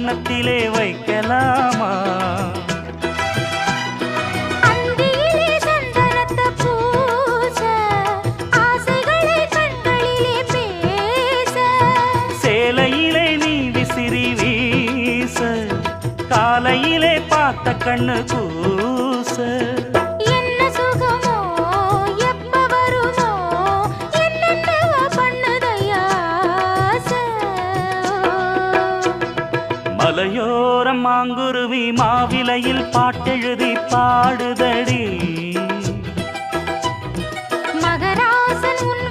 கன்னத்திலே வைக்கலாமா? அந்தியிலே சந்தனத்தை பூச, ஆசைகளை கண்களிலே பேச, சேலையிலே நீ விசிறி வீச, காலையிலே பார்த்த கண்ணு கூச. என்ன சுகமோ எப்ப வருமோ, என்னென்னவோ பண்ணுதையா ஆசை. மலையோரம் மாங்குருவி மாவிலையில் பாட்டெழுதி பாடுதடி. மகராசன் உன்